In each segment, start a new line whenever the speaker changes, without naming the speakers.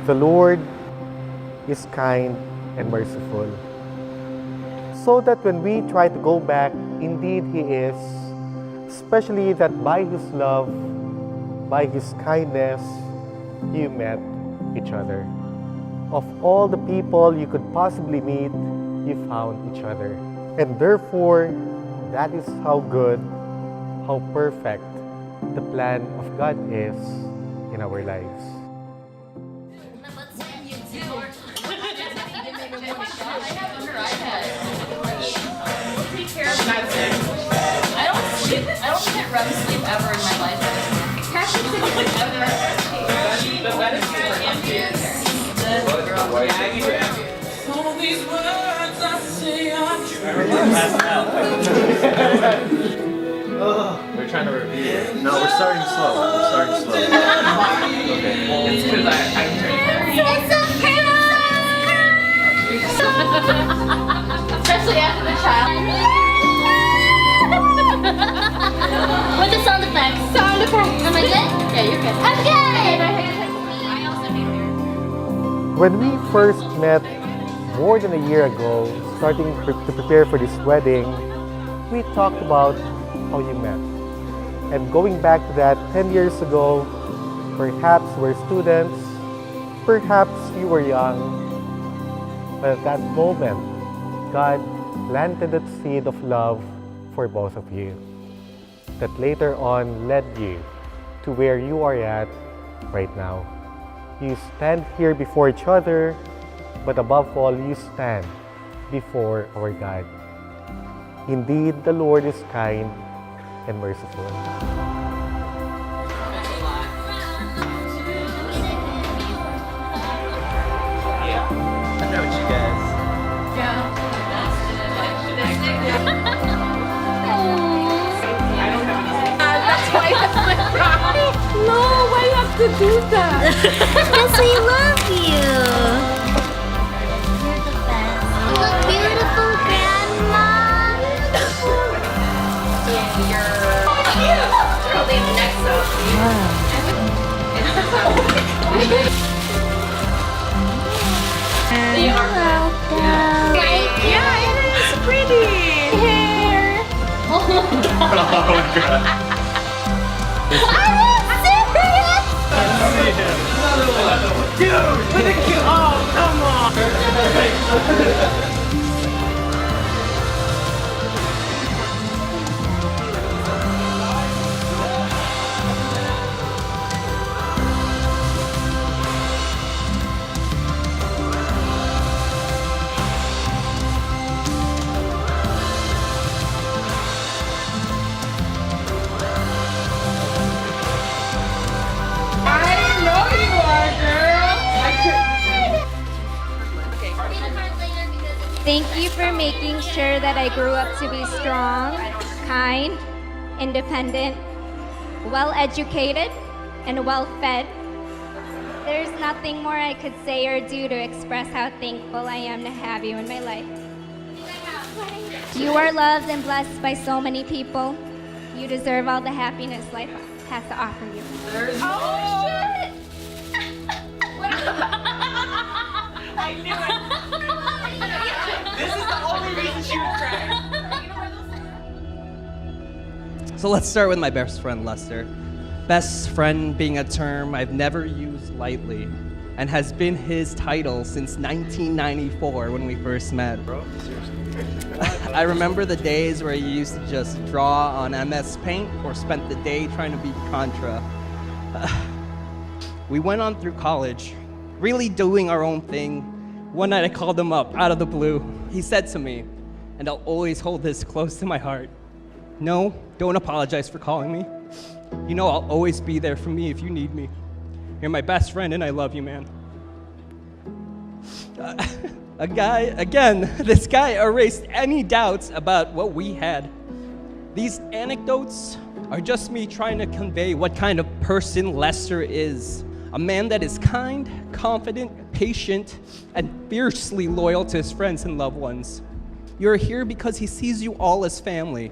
The Lord is kind and merciful, so that when we try to go back, indeed He is, especially that by His love, by His kindness, you met each other. Of all the people you could possibly meet, you found each other. And therefore, that is how good, how perfect the plan of God is in our lives.
I don't get REM sleep ever in my life.
We're trying to review. No, we're starting slow. Okay. It's because I'm turning.
Especially after the child. With the sound effects. Am I good? Yeah, you're good. I'm good! I also need her.
When we first met more than a year ago, starting to prepare for this wedding, we talked about how you met. And going back to that 10 years ago, perhaps we're students, perhaps you were young, but at that moment, God planted that seed of love for both of you that later on led you to where you are at right now. You stand here before each other, but above all, you stand before our God. Indeed, the Lord is kind and merciful.
I know what you guys.
No, why you have to do that?
Yes, we love you. You're the best. You look beautiful, Grandma.
Yeah, you're leave next up.
You're welcome.
Yeah, it is pretty. Hair. Oh my god.
Dude, look at you! Oh, come on!
Thank you for making sure that I grew up to be strong, kind, independent, well-educated, and well-fed. There's nothing more I could say or do to express how thankful I am to have you in my life. You are loved and blessed by so many people. You deserve all the happiness life has to offer you.
Oh, shit! I knew it.
This is the only reason she was crying.
So let's start with my best friend, Lester. Best friend being a term I've never used lightly and has been his title since 1994 when we first met.
Bro, seriously.
I remember the days where you used to just draw on MS Paint or spent the day trying to beat Contra. We went on through college, really doing our own thing. One night I called him up out of the blue. He said to me, and I'll always hold this close to my heart, "No, don't apologize for calling me. You know I'll always be there for me if you need me. You're my best friend and I love you, man." This guy erased any doubts about what we had. These anecdotes are just me trying to convey what kind of person Lester is. A man that is kind, confident, patient, and fiercely loyal to his friends and loved ones. You're here because he sees you all as family,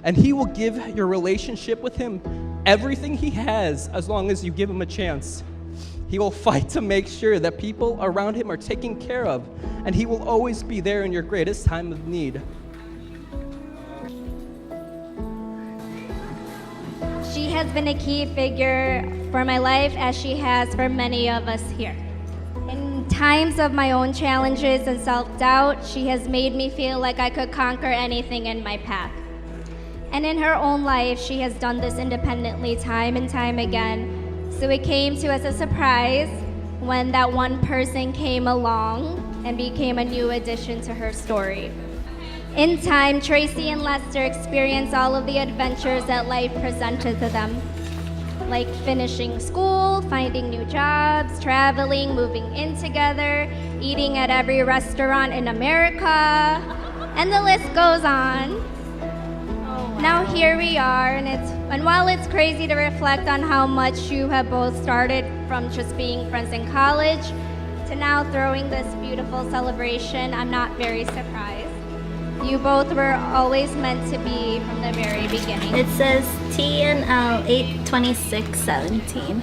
and he will give your relationship with him everything he has as long as you give him a chance. He will fight to make sure that people around him are taken care of, and he will always be there in your greatest time of need.
She has been a key figure for my life, as she has for many of us here. In times of my own challenges and self-doubt, she has made me feel like I could conquer anything in my path. And in her own life, she has done this independently time and time again. So it came to us as a surprise when that one person came along and became a new addition to her story. In time, Tracy and Lester experienced all of the adventures that life presented to them, like finishing school, finding new jobs, traveling, moving in together, eating at every restaurant in America, and the list goes on. Now here we are, and while it's crazy to reflect on how much you have both started from just being friends in college to now throwing this beautiful celebration, I'm not very surprised. You both were always meant to be from the very beginning.
It says T&L 82617.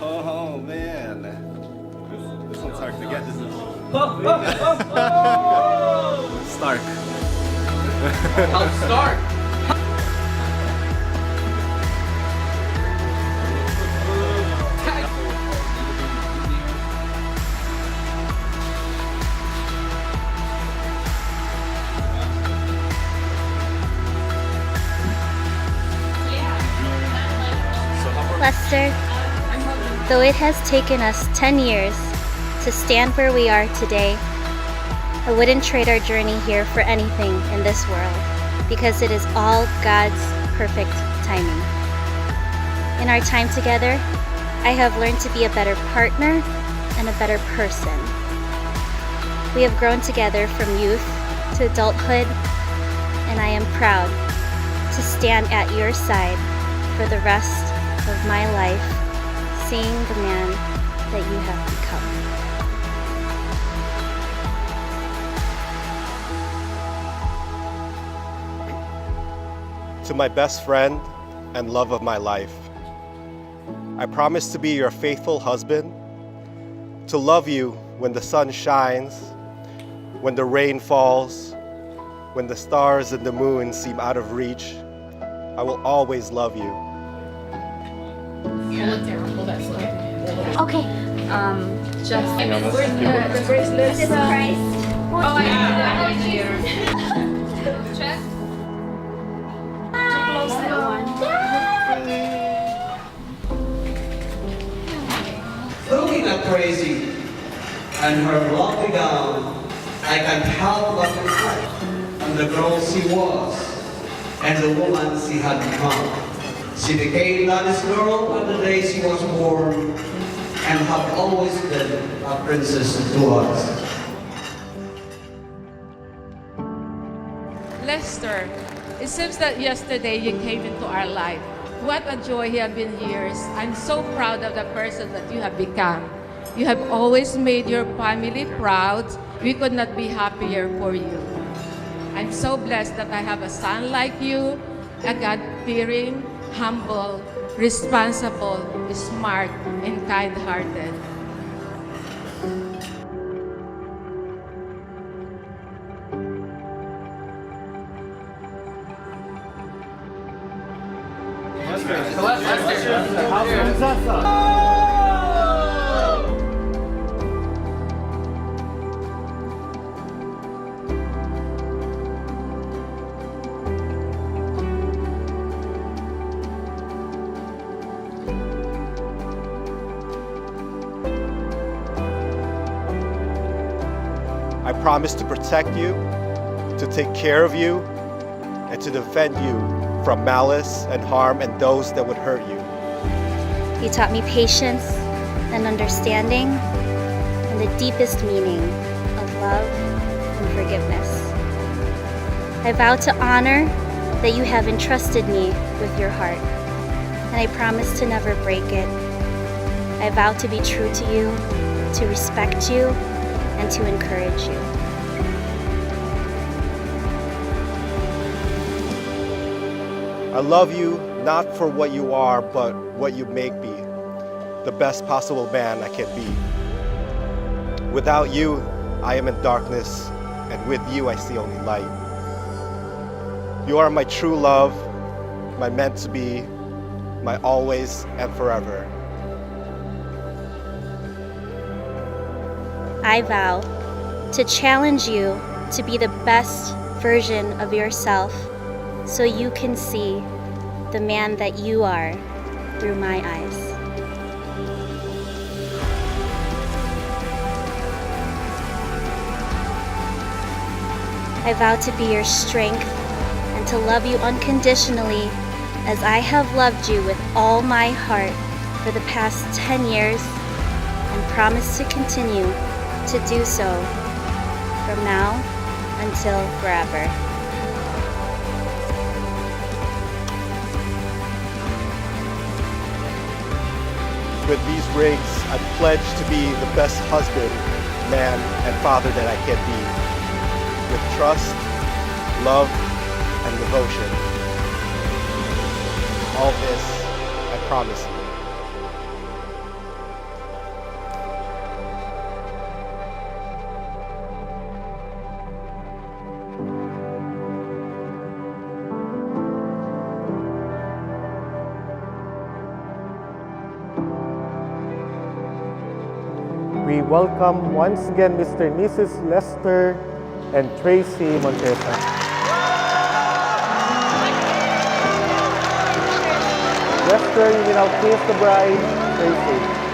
Oh man, this one's hard to get. This is Stark.
How Stark?
Lester, though it has taken us 10 years to stand where we are today, I wouldn't trade our journey here for anything in this world, because it is all God's perfect timing. In our time together, I have learned to be a better partner and a better person. We have grown together from youth to adulthood, and I am proud to stand at your side for the rest of my life, seeing the man that you have become.
To my best friend and love of my life, I promise to be your faithful husband, to love you when the sun shines, when the rain falls, when the stars and the moon seem out of reach. I will always love you.
Okay.
Just the bracelet.
Jesus Christ.
Oh, I have it here.
Check.
Close that one.
Looking at Tracy and her lovely gown, I can't help but reflect on the girl she was and the woman she had become. She became Daddy's girl on the day she was born and have always been a princess to us.
Lester, it seems that yesterday you came into our life. What a joy you have been years. I'm so proud of the person that you have become. You have always made your family proud. We could not be happier for you. I'm so blessed that I have a son like you, a God-fearing, humble, responsible, smart, and kind-hearted.
I promise to protect you, to take care of you, and to defend you from malice and harm and those that would hurt you.
You taught me patience and understanding and the deepest meaning of love and forgiveness. I vow to honor that you have entrusted me with your heart, and I promise to never break it. I vow to be true to you, to respect you, and to encourage you.
I love you not for what you are, but what you make me, the best possible man I can be. Without you, I am in darkness, and with you, I see only light. You are my true love, my meant to be, my always and forever.
I vow to challenge you to be the best version of yourself so you can see the man that you are through my eyes. I vow to be your strength and to love you unconditionally as I have loved you with all my heart for the past 10 years and promise to continue to do so from now until forever.
With these rings, I pledge to be the best husband, man, and father that I can be, with trust, love, and devotion. All this, I promise you.
We welcome once again Mr. and Mrs. Lester and Tracy Montesa. Lester, you may now kiss the bride, Tracy.